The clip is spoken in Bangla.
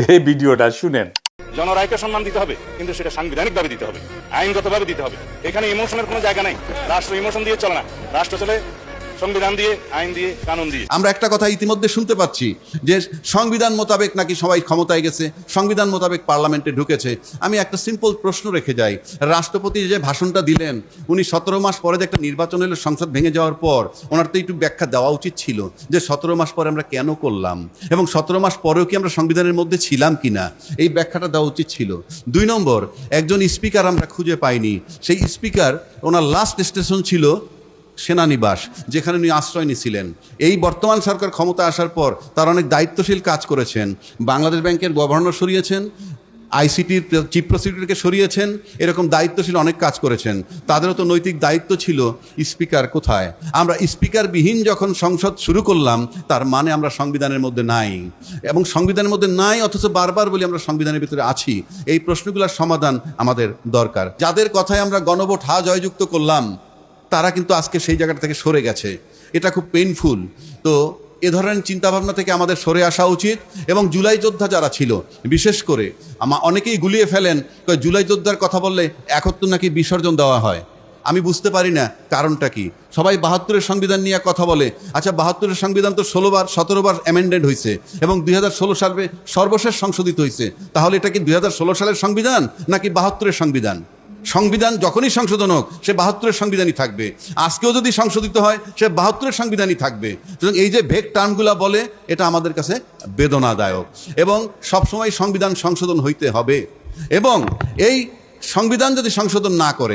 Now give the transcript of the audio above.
এই ভিডিওটা শুনেন। জনরায়কে সম্মান দিতে হবে, কিন্তু সেটা সাংবিধানিকভাবে দিতে হবে, আইনগতভাবে দিতে হবে। এখানে ইমোশনের কোনো জায়গা নাই। রাষ্ট্র ইমোশন দিয়ে চলে না, রাষ্ট্র চলে সংবিধান দিয়ে, আইন দিয়ে, কানুন দিয়ে। আমরা একটা কথা ইতিমধ্যে শুনতে পাচ্ছি যে সংবিধান মোতাবেক নাকি সবাই ক্ষমতায় গেছে, সংবিধান মোতাবেক পার্লামেন্টে ঢুকেছে। আমি একটা সিম্পল প্রশ্ন রেখে যাই, রাষ্ট্রপতি যে ভাষণটা দিলেন, উনি 17 মাস পরে যে একটা নির্বাচন হলো সংসদ ভেঙে যাওয়ার পর, ওনার তো একটু ব্যাখ্যা দেওয়া উচিত ছিল যে 17 মাস পরে আমরা কেন করলাম, এবং 17 মাস পরেও কি আমরা সংবিধানের মধ্যে ছিলাম কিনা, এই ব্যাখ্যাটা দেওয়া উচিত ছিল। 2 নম্বর, একজন স্পিকার আমরা খুঁজে পাইনি। সেই স্পিকার, ওনার লাস্ট স্টেশন ছিল সেনানিবাস, যেখানে উনি আশ্রয় নিয়েছিলেন। এই বর্তমান সরকার ক্ষমতা আসার পর তার অনেক দায়িত্বশীল কাজ করেছেন। বাংলাদেশ ব্যাংকের গভর্নর সরিয়েছেন, আইসিটির চিফ প্রসিকিউটরকে সরিয়েছেন, এরকম দায়িত্বশীল অনেক কাজ করেছেন। তাদেরও তো নৈতিক দায়িত্ব ছিল। স্পিকার কোথায়? আমরা স্পিকারবিহীন যখন সংসদ শুরু করলাম, তার মানে আমরা সংবিধানের মধ্যে নাই, এবং সংবিধানের মধ্যে নাই অথচ বারবার বলি আমরা সংবিধানের ভিতরে আছি। এই প্রশ্নগুলোর সমাধান আমাদের দরকার। যাদের কথায় আমরা গণভোট হা জয়যুক্ত করলাম, তারা কিন্তু আজকে সেই জায়গাটা থেকে সরে গেছে। এটা খুব পেইনফুল। তো এ ধরনের চিন্তাভাবনা থেকে আমাদের সরে আসা উচিত। এবং জুলাই যোদ্ধা যারা ছিল, বিশেষ করে অনেকেই গুলিয়ে ফেলেন জুলাই যোদ্ধার কথা বললে 71 নাকি বিসর্জন দেওয়া হয়। আমি বুঝতে পারি না কারণটা কি। সবাই 72-এর সংবিধান নিয়ে কথা বলে। আচ্ছা, 72-এর সংবিধান তো 17 বার অ্যামেন্ডেড হয়েছে এবং 2016 সালে সর্বশেষ সংশোধিত হয়েছে। তাহলে এটা কি 2016 সালের সংবিধান নাকি 72-এর সংবিধান? সংবিধান যখনই সংশোধন হোক, সে 72-এর সংবিধানই থাকবে। আজকেও যদি সংশোধিত হয়, সে 72-এর সংবিধানই থাকবে। সুতরাং এই যে ভেগ টার্মগুলা বলে, এটা আমাদের কাছে বেদনাদায়ক। এবং সবসময় সংবিধান সংশোধন হইতে হবে, এবং এই সংবিধান যদি সংশোধন না করে